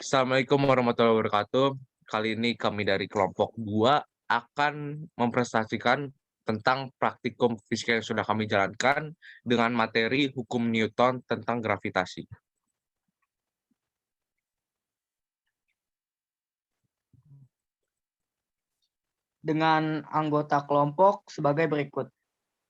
Assalamualaikum warahmatullahi wabarakatuh. Kali ini kami dari kelompok 2 akan mempresentasikan tentang praktikum fisika yang sudah kami jalankan dengan materi hukum Newton tentang gravitasi. Dengan anggota kelompok sebagai berikut.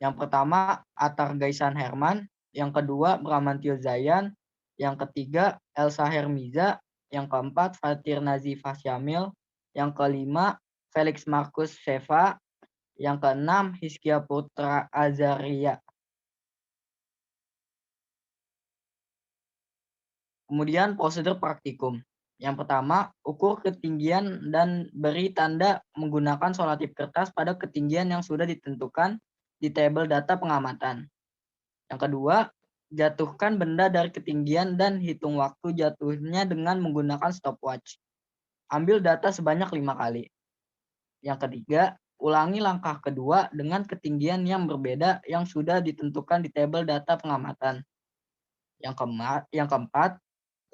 Yang pertama, Atar Gaisan Herman. Yang kedua, Bramantio Zayan. Yang ketiga, Elsa Hermiza. Yang keempat, Fatir Nazif Syamil. Yang kelima, Felix Marcus Sheva. Yang keenam, Hiskia Putra Azaria. Kemudian prosedur praktikum. Yang pertama, ukur ketinggian dan beri tanda menggunakan solatip kertas pada ketinggian yang sudah ditentukan di tabel data pengamatan. Yang kedua, jatuhkan benda dari ketinggian dan hitung waktu jatuhnya dengan menggunakan stopwatch. Ambil data sebanyak 5 kali. Yang ketiga, ulangi langkah kedua dengan ketinggian yang berbeda yang sudah ditentukan di tabel data pengamatan. Yang keempat,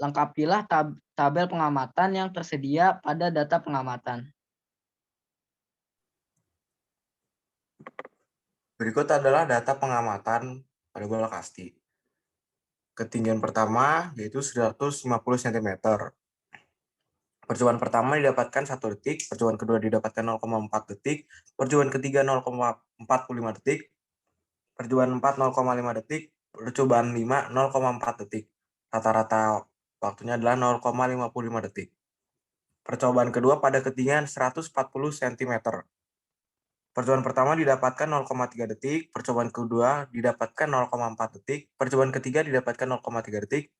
lengkapilah tabel pengamatan yang tersedia pada data pengamatan. Berikut adalah data pengamatan pada bola kasti. Ketinggian pertama yaitu 150 cm. Percobaan pertama didapatkan 1 detik, percobaan kedua didapatkan 0,4 detik, percobaan ketiga 0,45 detik, percobaan 4 0,5 detik, percobaan 5 0,4 detik. Rata-rata waktunya adalah 0,55 detik. Percobaan kedua pada ketinggian 140 cm. Percobaan pertama didapatkan 0,3 detik, percobaan kedua didapatkan 0,4 detik, percobaan ketiga didapatkan 0,3 detik,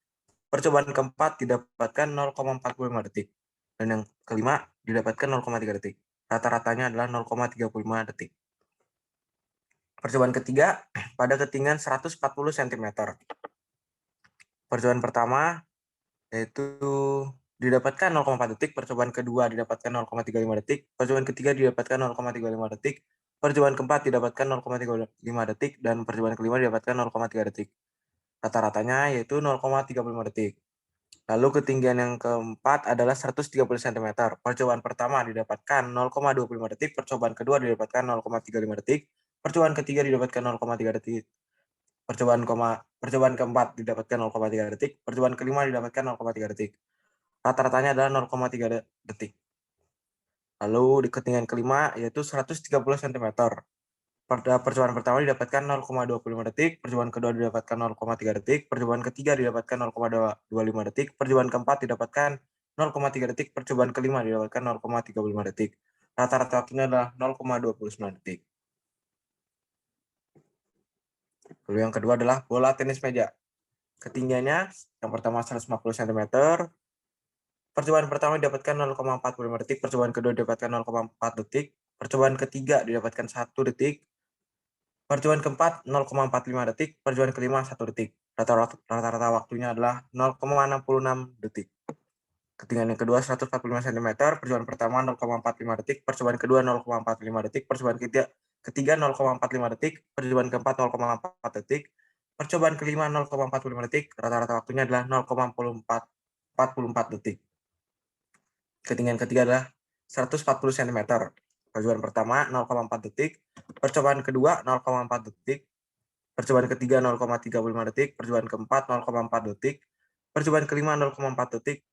percobaan keempat didapatkan 0,45 detik, dan yang kelima didapatkan 0,3 detik. Rata-ratanya adalah 0,35 detik. Percobaan ketiga pada ketinggian 140 cm. Percobaan pertama yaitu didapatkan 0,4 detik, percobaan kedua didapatkan 0,35 detik, percobaan ketiga didapatkan 0,35 detik, percobaan keempat didapatkan 0,35 detik, dan percobaan kelima didapatkan 0,3 detik. Rata-ratanya yaitu 0,35 detik. Lalu ketinggian yang keempat adalah 130 cm. Percobaan pertama didapatkan 0,25 detik, percobaan kedua didapatkan 0,35 detik, percobaan ketiga didapatkan 0,3 detik, percobaan keempat didapatkan 0,3 detik, percobaan kelima didapatkan 0,3 detik. Rata-ratanya adalah 0,3 detik. Lalu di ketinggian kelima yaitu 130 cm. Pada percobaan pertama didapatkan 0,25 detik, percobaan kedua didapatkan 0,3 detik, percobaan ketiga didapatkan 0,25 detik, percobaan keempat didapatkan 0,3 detik, percobaan kelima didapatkan 0,35 detik. Rata-rata waktunya adalah 0,29 detik. Lalu yang kedua adalah bola tenis meja. Ketinggiannya yang pertama 150 cm, percobaan pertama didapatkan 0,45 detik, percobaan kedua didapatkan 0,4 detik, percobaan ketiga didapatkan 1 detik, percobaan keempat 0,45 detik, percobaan kelima 1 detik. Rata-rata waktunya adalah 0,66 detik. Ketinggian yang kedua 145 cm, percobaan pertama 0,45 detik, percobaan kedua 0,45 detik, percobaan ketiga 0,45 detik, percobaan keempat 0,4 detik, percobaan kelima 0,45 detik, rata-rata waktunya adalah 0,44 detik. Ketinggian ketiga adalah 140 cm. Percobaan pertama 0,4 detik, percobaan kedua 0,4 detik, percobaan ketiga 0,35 detik, percobaan keempat 0,4 detik, percobaan kelima 0,4 detik,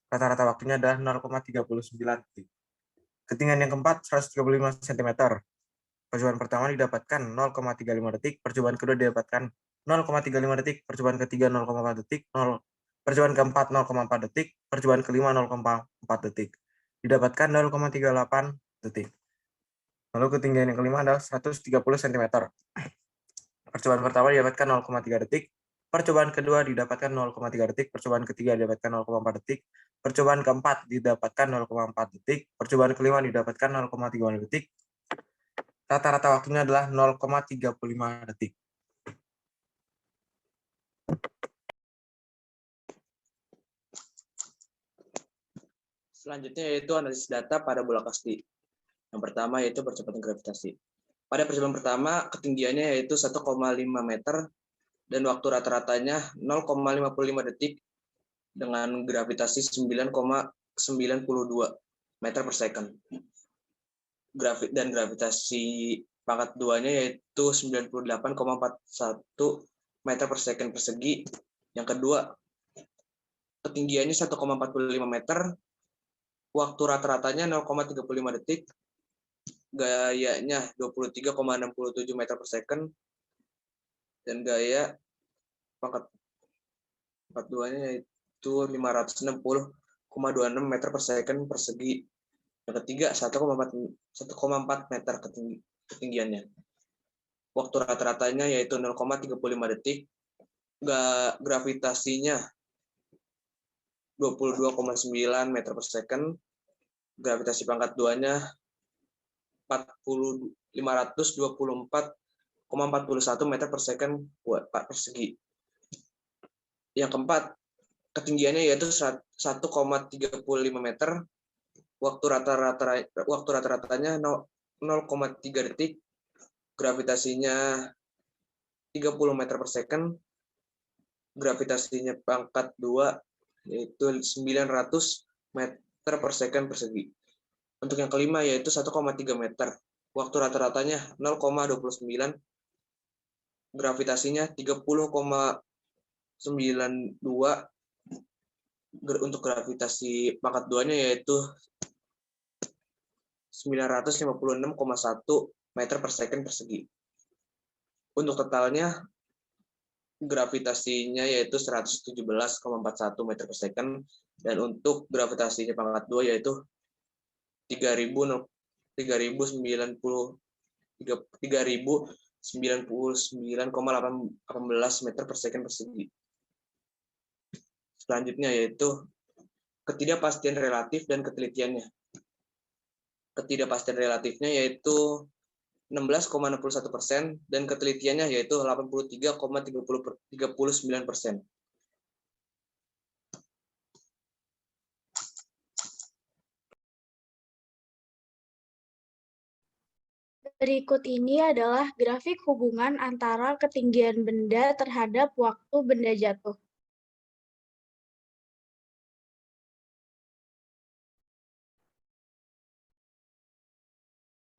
rata-rata waktunya adalah 0,39 detik. Ketinggian yang keempat 135 cm. Percobaan pertama didapatkan 0,35 detik, percobaan kedua didapatkan 0,35 detik, percobaan ketiga 0,4 detik, percobaan keempat 0,4 detik, percobaan kelima 0,4 detik. Didapatkan 0,38 detik. Lalu ketinggian yang kelima adalah 130 cm. Percobaan pertama didapatkan 0,3 detik, percobaan kedua didapatkan 0,3 detik, percobaan ketiga didapatkan 0,4 detik, percobaan keempat didapatkan 0,4 detik, percobaan kelima didapatkan 0,3 detik. Rata-rata waktunya adalah 0,35 detik. Selanjutnya yaitu analisis data pada bola kasti. Yang pertama yaitu percepatan gravitasi. Pada percobaan pertama, ketinggiannya yaitu 1,5 meter dan waktu rata-ratanya 0,55 detik dengan gravitasi 9,92 meter per second. Dan gravitasi pangkat 2-nya yaitu 98,41 meter per second persegi. Yang kedua, ketinggiannya 1,45 meter, waktu rata-ratanya 0,35 detik, gayanya 23,67 meter per second, dan gaya pangkat 2-nya yaitu 560,26 meter per second persegi. Yang ketiga, 1,4 meter ketinggiannya. Waktu rata-ratanya yaitu 0,35 detik, gravitasinya 22,9 meter per second, gravitasi pangkat 2-nya 524,41 meter per second persegi. Yang keempat, ketinggiannya yaitu 1,35 meter, waktu rata-ratanya 0,3 detik, gravitasinya 30 meter per second, gravitasinya pangkat 2 yaitu 900 meter per second persegi. Untuk yang kelima yaitu 1,3 meter, waktu rata-ratanya 0,29, gravitasinya 30,92, untuk gravitasi pangkat 2-nya yaitu 956,1 meter per second persegi. Untuk totalnya gravitasinya yaitu 117,41 meter per second, dan untuk gravitasinya pangkat 2 yaitu 3099,18 meter per second persegi. Selanjutnya yaitu ketidakpastian relatif dan ketelitiannya. Ketidakpastian relatifnya yaitu 16,61% dan ketelitiannya yaitu 83,39%. Berikut ini adalah grafik hubungan antara ketinggian benda terhadap waktu benda jatuh.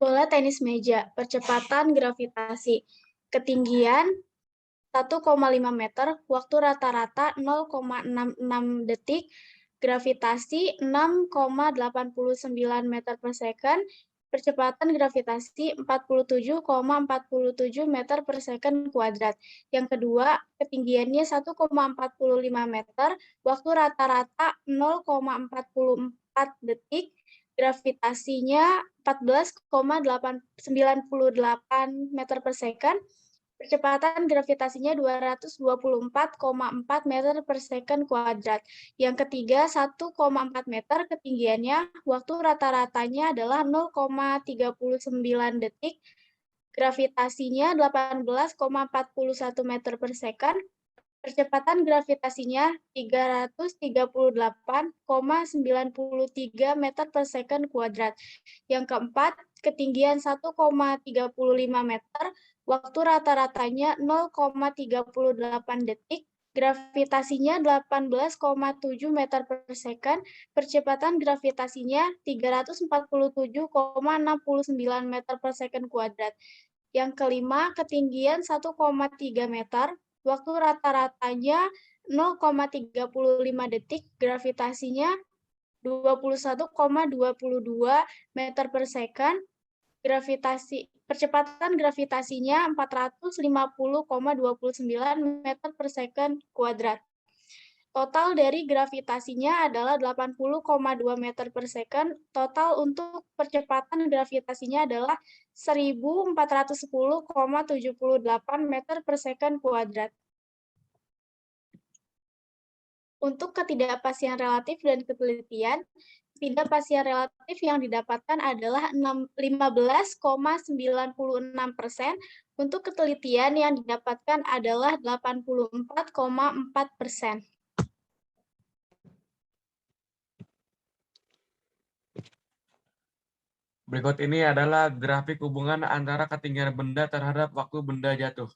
Bola tenis meja, percepatan gravitasi, ketinggian 1,5 meter, waktu rata-rata 0,66 detik, gravitasi 6,89 meter per second, percepatan gravitasi 47,47 meter per second kuadrat. Yang kedua, ketinggiannya 1,45 meter, waktu rata-rata 0,44 detik, gravitasinya 14,98 meter per second, percepatan gravitasinya 224,4 meter per second kuadrat. Yang ketiga, 1,4 meter, ketinggiannya, waktu rata-ratanya adalah 0,39 detik, gravitasinya 18,41 meter per second, percepatan gravitasinya 338,93 meter per second kuadrat. Yang keempat, ketinggian 1,35 meter, waktu rata-ratanya 0,38 detik, gravitasinya 18,7 meter per second, percepatan gravitasinya 347,69 meter per second kuadrat. Yang kelima, ketinggian 1,3 meter, waktu rata-ratanya 0,35 detik, gravitasinya 21,22 meter per second, percepatan gravitasinya 450,29 meter per second kuadrat. Total dari gravitasinya adalah 80,2 meter per second. Total untuk percepatan gravitasinya adalah 1410,78 meter per second kuadrat. Untuk ketidakpastian relatif dan ketelitian, ketidakpastian relatif yang didapatkan adalah 15,96%, untuk ketelitian yang didapatkan adalah 84,4%. Berikut ini adalah grafik hubungan antara ketinggian benda terhadap waktu benda jatuh.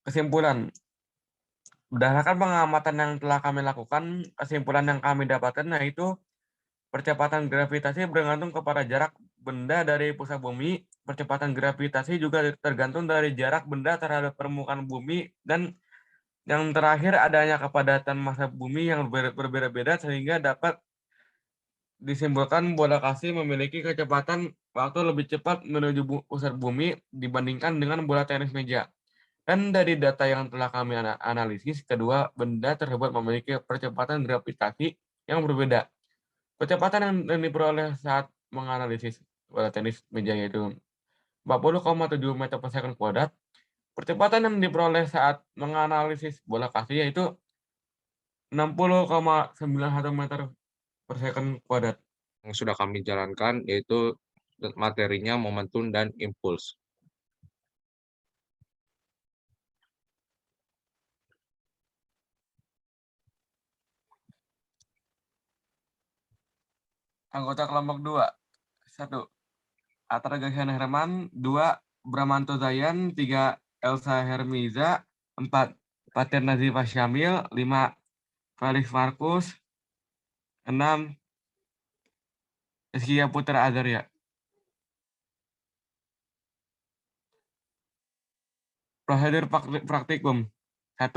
Kesimpulan. Berdasarkan pengamatan yang telah kami lakukan, kesimpulan yang kami dapatkan yaitu percepatan gravitasi bergantung kepada jarak benda dari pusat bumi. Percepatan gravitasi juga tergantung dari jarak benda terhadap permukaan bumi. Dan yang terakhir, adanya kepadatan massa bumi yang berbeda-beda sehingga dapat disimpulkan bola kasih memiliki kecepatan waktu lebih cepat menuju pusat bumi dibandingkan dengan bola tenis meja. Dan dari data yang telah kami analisis, kedua benda tersebut memiliki percepatan gravitasi yang berbeda. Kecepatan yang diperoleh saat menganalisis bola tenis meja yaitu 40,7 meter per second kuadrat. Percepatan yang diperoleh saat menganalisis bola kasih yaitu 60,91 meter per second kuadrat. Yang sudah kami jalankan yaitu materinya momentum dan impuls. Anggota kelompok 2. 1. Atar Ghazian Herman. 2. Bramanto Zayan. 3. Elsa Hermiza. 4. Fatir Nazifah Syamil. 5. Felix Markus. 6. Rizkia Putra Azaria. Prosedur praktikum. 1.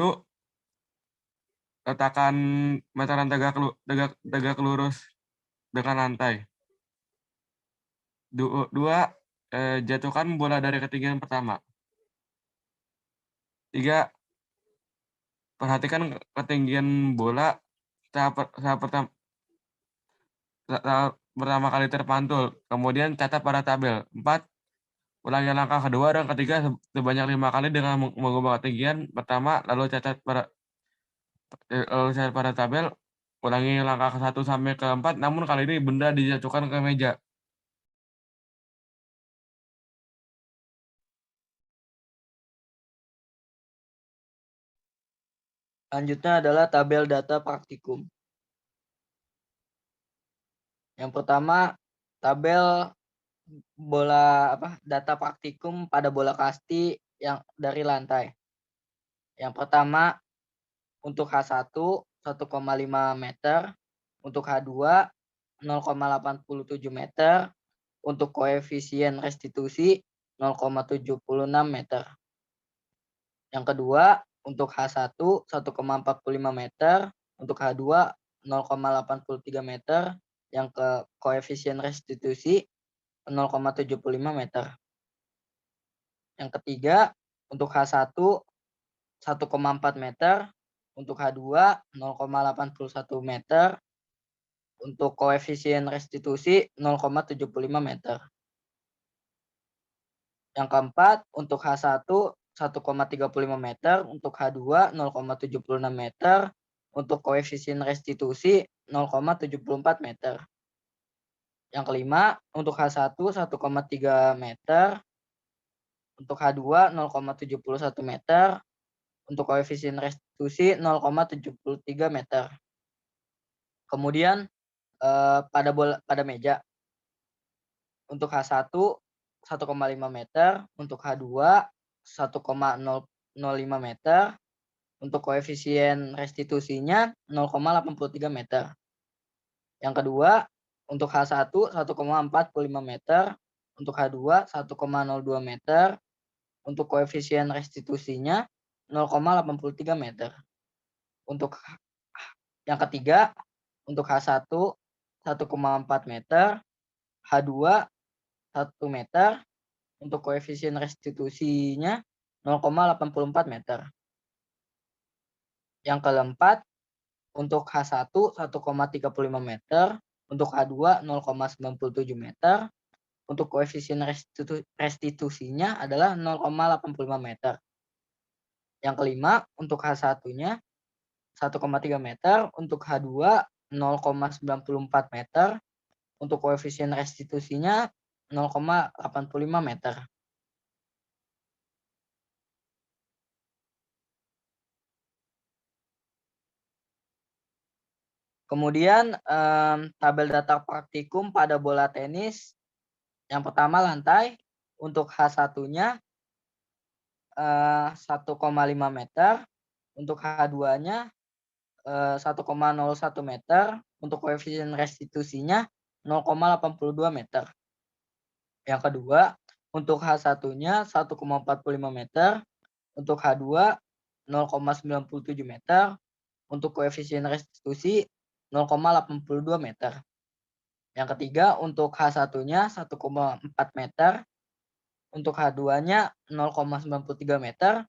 Letakkan meteran tegak lurus dengan lantai. 2. Jatuhkan bola dari ketinggian pertama. 3. Perhatikan ketinggian bola saat pertama kali terpantul. Kemudian catat pada tabel. 4. Ulangi langkah kedua dan ketiga sebanyak 5 kali dengan mengubah ketinggian pertama, lalu catat pada tabel. Ulangi langkah ke-1 sampai ke-4, namun kali ini benda dijatuhkan ke meja. Selanjutnya adalah tabel data praktikum. Yang pertama, tabel data praktikum pada bola kasti yang dari lantai. Yang pertama, untuk H1 1,5 meter, untuk H2 0,87 meter, untuk koefisien restitusi 0,76 meter. Yang kedua, untuk H1 1,45 meter, untuk H2 0,83 meter, yang ke koefisien restitusi 0,75 meter. Yang ketiga, untuk H1 1,4 meter, untuk H2 0,81 meter, untuk koefisien restitusi 0,75 meter. Yang keempat, untuk H1 1,35 meter, untuk H2 0,76 meter, untuk koefisien restitusi 0,74 meter. Yang kelima, untuk H1 1,3 meter, untuk H2 0,71 meter, untuk koefisien restitusi 0,73 meter. Kemudian pada meja, untuk H1 1,5 meter, untuk H2 1,005 meter, untuk koefisien restitusinya 0,83 meter. Yang kedua, untuk H1 1,45 meter, untuk H2 1,02 meter, untuk koefisien restitusinya 0,83 meter. Untuk yang ketiga, untuk H1 1,4 meter, H2 1 meter, untuk koefisien restitusinya 0,84 meter. Yang keempat, untuk H1 1,35 meter, untuk H2 0,97 meter, untuk koefisien restitusinya adalah 0,85 meter. Yang kelima, untuk H1-nya 1,3 meter, untuk H2 0,94 meter, untuk koefisien restitusinya 0,85 meter. Kemudian tabel data praktikum pada bola tenis. Yang pertama lantai, untuk H1-nya 1,5 meter, untuk H2-nya 1,01 meter, untuk koefisien restitusinya 0,82 meter. Yang kedua, untuk H1-nya 1,45 meter, untuk H2 0,97 meter, untuk koefisien restitusi 0,82 meter. Yang ketiga, untuk H1-nya 1,4 meter, untuk H2-nya 0,93 meter,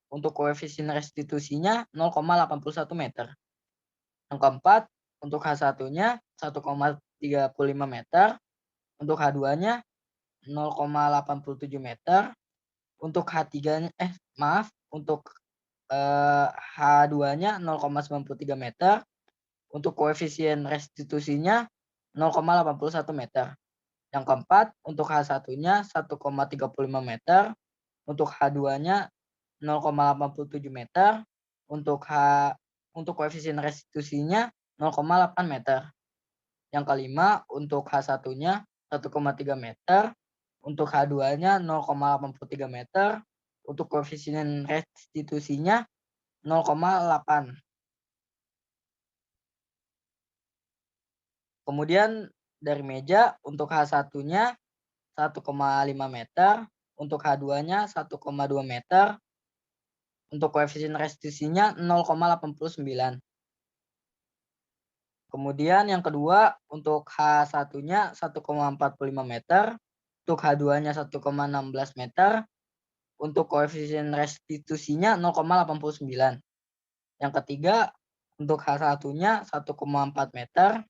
untuk koefisien restitusinya 0,81 meter. Yang keempat, untuk H1-nya 1,35 meter, untuk H2-nya 0,87 meter, untuk H3-nya untuk H2-nya 0,93 meter, untuk koefisien restitusinya 0,81 meter. Yang keempat, untuk H1-nya 1,35 meter, untuk H2-nya 0,87 meter, untuk koefisien restitusinya 0,8 meter. Yang kelima, untuk H1-nya 1,3 meter, untuk H2-nya 0,83 meter, untuk koefisien restitusinya 0,8. Kemudian dari meja, untuk H1-nya 1,5 meter, untuk H2-nya 1,2 meter, untuk koefisien restitusinya 0,89. Kemudian yang kedua, untuk H1-nya 1,45 meter, untuk H2-nya 1,16 meter, untuk koefisien restitusinya 0,89. Yang ketiga, untuk H1-nya 1,4 meter,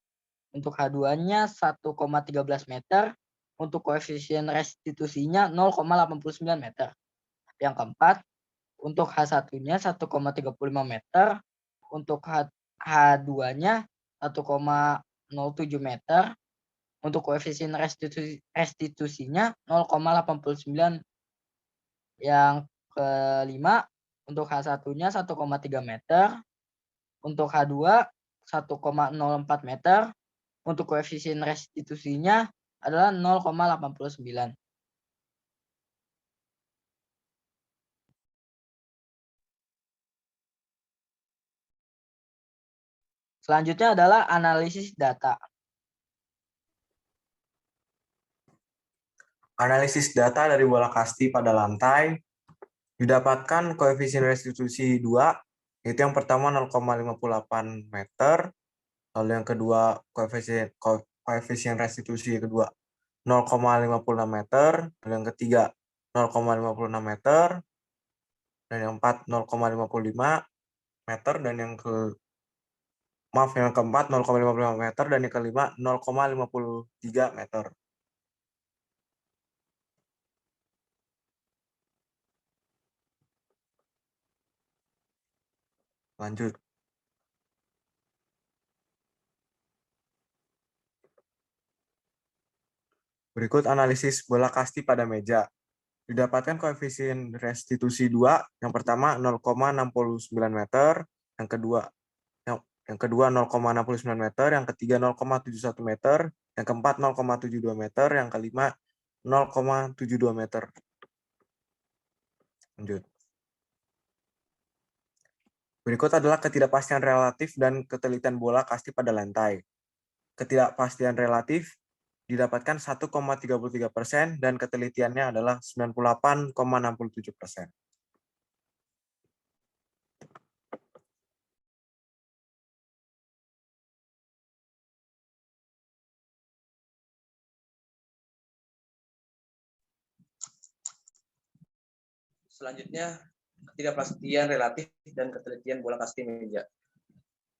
untuk H2-nya 1,13 meter, untuk koefisien restitusinya 0,89 meter. Yang keempat, untuk H1-nya 1,35 meter, untuk H2-nya 1,07 meter, untuk koefisien restitusinya 0,89. Yang kelima, untuk H1-nya 1,3 meter, untuk H2 1,04 meter, untuk koefisien restitusinya adalah 0,89. Selanjutnya adalah analisis data. Analisis data dari bola kasti pada lantai didapatkan koefisien restitusi 2, yaitu yang pertama 0,58 meter, lalu yang kedua koefisien restitusi kedua 0,56 meter, lalu yang ketiga 0,56 meter, dan yang keempat 0,55 meter, dan yang keempat 0,55 meter, dan yang kelima 0,53 meter. Lanjut. Berikut analisis bola kasti pada meja. Didapatkan koefisien restitusi 2, yang pertama 0,69 meter, yang kedua 0,69 meter, yang ketiga 0,71 meter, yang keempat 0,72 meter, yang kelima 0,72 meter. Lanjut. Berikut adalah ketidakpastian relatif dan ketelitian bola kasti pada lantai. Ketidakpastian relatif didapatkan 1,33% dan ketelitiannya adalah 98,67%. Selanjutnya, ketidakpastian relatif dan ketelitian bola kasti meja.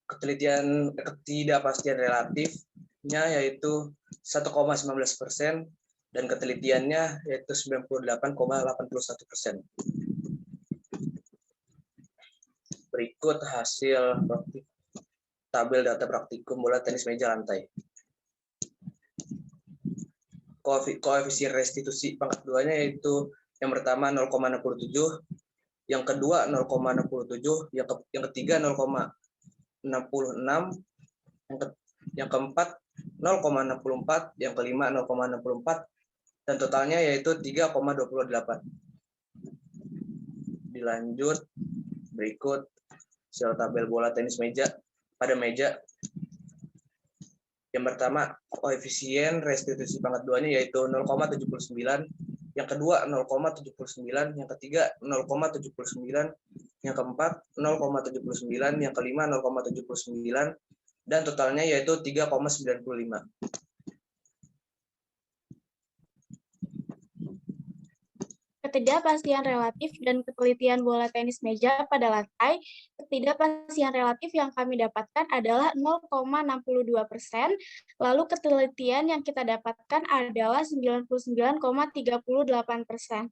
Ketidakpastian relatifnya yaitu 1,19% dan ketelitiannya yaitu 98,81%. Berikut hasil tabel data praktikum bola tenis meja lantai. Koefisien restitusi pangkat 2-nya yaitu yang pertama 0,67, yang kedua 0,67, yang ketiga 0,66, yang keempat 0,64, yang kelima 0,64, dan totalnya yaitu 3,28. Dilanjut, berikut sel tabel bola tenis meja pada meja. Yang pertama, koefisien restitusi pangkat 2-nya yaitu 0,79, yang kedua 0,79, yang ketiga 0,79, yang keempat 0,79, yang kelima 0,79, dan totalnya yaitu 3,95. Ketidakpastian relatif dan ketelitian bola tenis meja pada lantai. Ketidakpastian relatif yang kami dapatkan adalah 0,62%, lalu ketelitian yang kita dapatkan adalah 99,38%.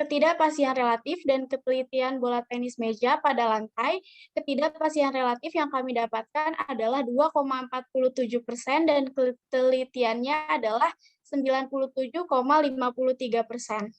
Ketidakpastian relatif dan ketelitian bola tenis meja pada lantai. Ketidakpastian relatif yang kami dapatkan adalah 2,47% dan ketelitiannya adalah 97,53%.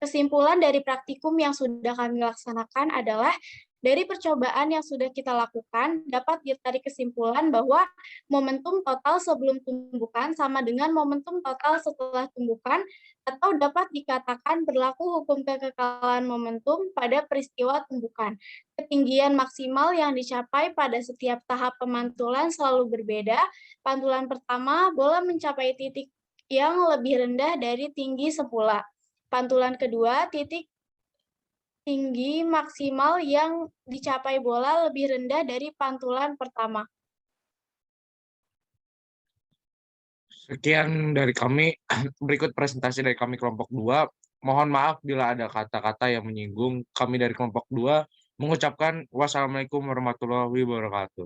Kesimpulan dari praktikum yang sudah kami laksanakan adalah dari percobaan yang sudah kita lakukan, dapat ditarik kesimpulan bahwa momentum total sebelum tumbukan sama dengan momentum total setelah tumbukan, atau dapat dikatakan berlaku hukum kekekalan momentum pada peristiwa tumbukan. Ketinggian maksimal yang dicapai pada setiap tahap pemantulan selalu berbeda. Pantulan pertama, bola mencapai titik yang lebih rendah dari tinggi semula. Pantulan kedua, titik tinggi maksimal yang dicapai bola lebih rendah dari pantulan pertama. Sekian dari kami. Berikut presentasi dari kami kelompok 2. Mohon maaf bila ada kata-kata yang menyinggung. Kami dari kelompok 2 mengucapkan wassalamualaikum warahmatullahi wabarakatuh.